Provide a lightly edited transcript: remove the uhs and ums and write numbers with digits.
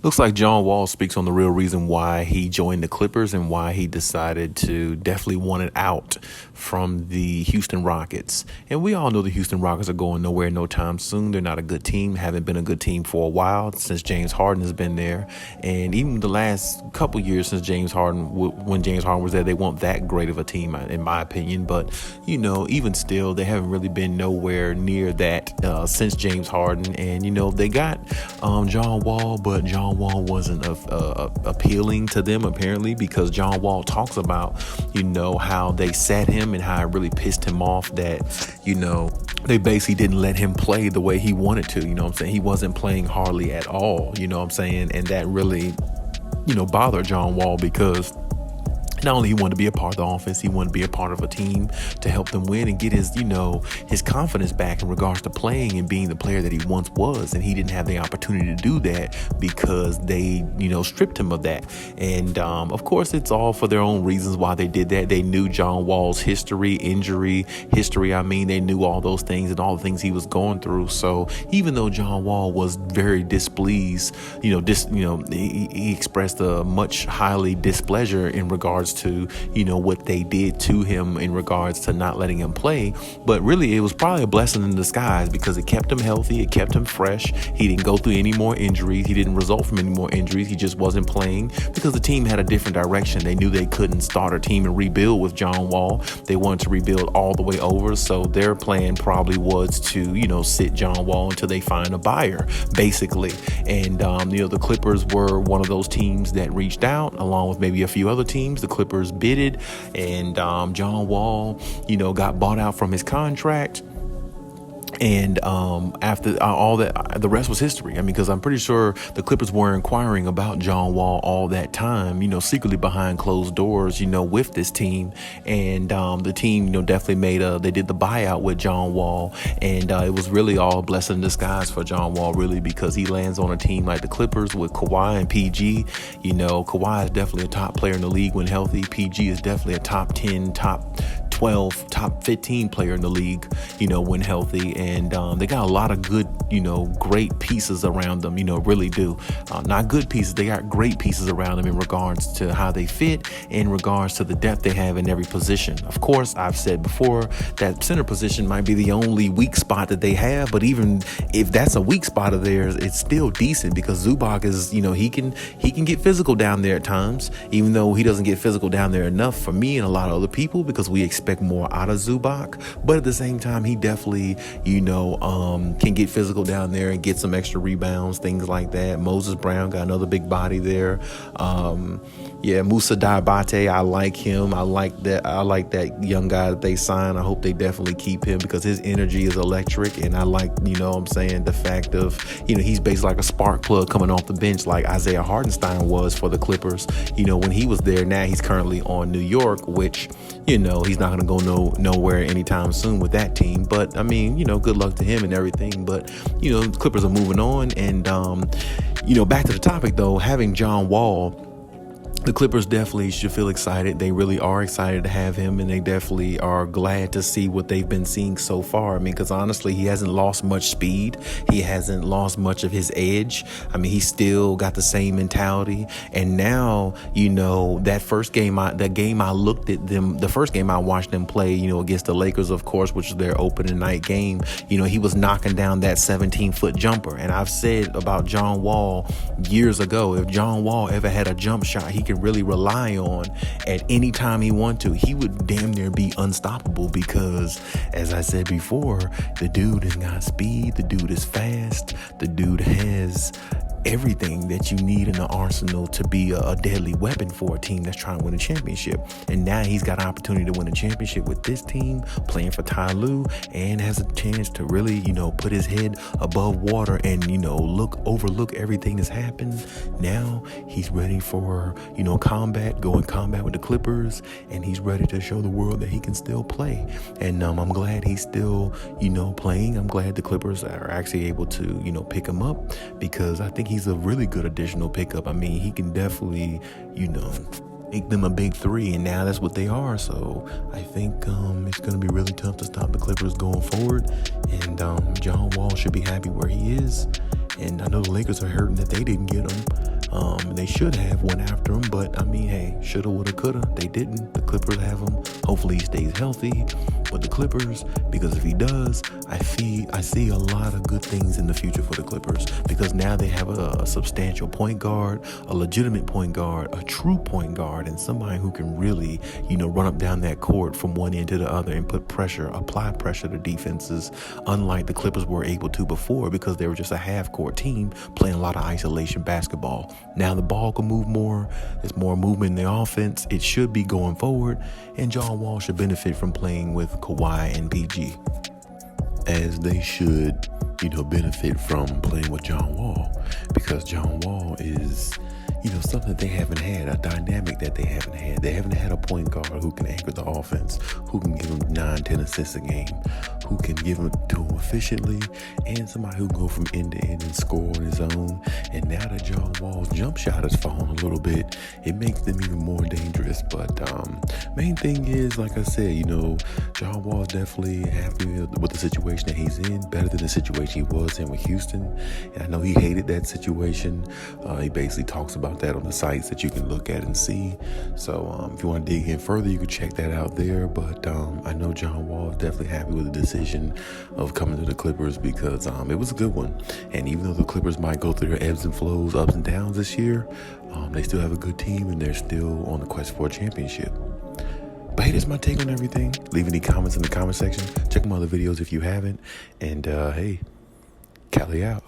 Looks like John Wall speaks on the real reason why he joined the Clippers and why he decided to definitely want it out from the Houston Rockets. And we all know the Houston Rockets are going nowhere no time soon. They're not a good team, haven't been a good team for a while since James Harden has been there. And even the last couple years since James Harden, when James Harden was there, they weren't that great of a team, in my opinion. But, even still, they haven't really been nowhere near that since James Harden. And, they got John Wall, but John Wall wasn't appealing to them apparently, because John Wall talks about how they sat him and how it really pissed him off that they basically didn't let him play the way he wanted to. He wasn't playing hardly at all, and that really bothered John Wall, because not only he wanted to be a part of the offense, he wanted to be a part of a team to help them win and get his confidence back in regards to playing and being the player that he once was. And he didn't have the opportunity to do that because they, stripped him of that. And of course, it's all for their own reasons why they did that. They knew John Wall's injury history. They knew all those things and all the things he was going through. So even though John Wall was very displeased, he expressed a much highly displeasure in regards to what they did to him in regards to not letting him play. But really, it was probably a blessing in disguise, because it kept him healthy, it kept him fresh. He didn't go through any more injuries. He didn't result from any more injuries. He just wasn't playing because the team had a different direction. They knew they couldn't start a team and rebuild with John Wall. They wanted to rebuild all the way over, so their plan probably was to sit John Wall until they find a buyer, basically. And the Clippers were one of those teams that reached out, along with maybe a few other teams. The Clippers bidded, and John Wall, got bought out from his contract. And after all that, the rest was history. Because I'm pretty sure the Clippers were inquiring about John Wall all that time, secretly behind closed doors, with this team. And the team, definitely they did the buyout with John Wall. And it was really all a blessing in disguise for John Wall, really, because he lands on a team like the Clippers with Kawhi and PG. Kawhi is definitely a top player in the league when healthy. PG is definitely a top 10, top 12, top 15 player in the league, when healthy. And they got a lot of good, great pieces around them, really do. Not good pieces, they got great pieces around them in regards to how they fit, in regards to the depth they have in every position. Of course, I've said before that center position might be the only weak spot that they have, but even if that's a weak spot of theirs, it's still decent, because Zubac is, he can get physical down there at times, even though he doesn't get physical down there enough for me and a lot of other people, because we expect more out of Zubac. But at the same time, he definitely, can get physical down there and get some extra rebounds, things like that. Moses Brown got another big body there. Musa Diabate, I like him. I like that young guy that they signed. I hope they definitely keep him, because his energy is electric. And I like, the fact of, he's basically like a spark plug coming off the bench, like Isaiah Hartenstein was for the Clippers, when he was there. Now he's currently on New York, which, he's not going to go nowhere anytime soon with that team. But good luck to him and everything. But, the Clippers are moving on. And, back to the topic though, having John Wall, the Clippers definitely should feel excited. They really are excited to have him, and they definitely are glad to see what they've been seeing so far. Because honestly, he hasn't lost much speed. He hasn't lost much of his edge. He's still got the same mentality. And now, that first game, the first game I watched them play, against the Lakers, of course, which was their opening night game, he was knocking down that 17-foot jumper. And I've said about John Wall years ago, if John Wall ever had a jump shot he could really rely on at any time he wanted to, he would damn near be unstoppable, because as I said before, the dude has got speed, the dude is fast, the dude has everything that you need in the arsenal to be a deadly weapon for a team that's trying to win a championship. And now he's got an opportunity to win a championship with this team, playing for Ty Lue, and has a chance to really, put his head above water and, overlook everything that's happened. Now he's ready for, go in combat with the Clippers, and he's ready to show the world that he can still play. And I'm glad he's still, playing. I'm glad the Clippers are actually able to, pick him up, because I think he's a really good additional pickup. He can definitely, make them a big three, and now that's what they are. So I think it's going to be really tough to stop the Clippers going forward, and John Wall should be happy where he is. And I know the Lakers are hurting that they didn't get him. They should have went after him, but I mean, hey, shoulda, woulda, coulda. They didn't. The Clippers have him. Hopefully he stays healthy. But the Clippers, because if he does, I see a lot of good things in the future for the Clippers, because now they have a substantial point guard, a legitimate point guard, a true point guard, and somebody who can really, run up down that court from one end to the other and apply pressure to defenses, unlike the Clippers were able to before, because they were just a half-court team playing a lot of isolation basketball. Now the ball can move more. There's more movement in the offense. It should be going forward, and John Wall should benefit from playing with Kawhi and PG, as they should, benefit from playing with John Wall, because John Wall is, something they haven't had, a dynamic that they haven't had. They haven't had a point guard who can anchor the offense, who can give them 9-10 assists a game, who can give them to him efficiently, and somebody who can go from end to end and score on his own. And now that John Wall's jump shot has fallen a little bit, it makes them even more dangerous. But main thing is, like I said, John Wall's definitely happy with the situation that he's in, better than the situation he was in with Houston. And I know he hated that situation. He basically talks about that on the sites that you can look at and see. So if you want to dig in further, you can check that out there. But I know John Wall is definitely happy with the decision of coming to the Clippers, because it was a good one. And even though the Clippers might go through their ebbs and flows, ups and downs this year, they still have a good team, and they're still on the quest for a championship. But hey, that's my take on everything. Leave any comments in the comment section. Check my other videos if you haven't. And hey, Khaliis out.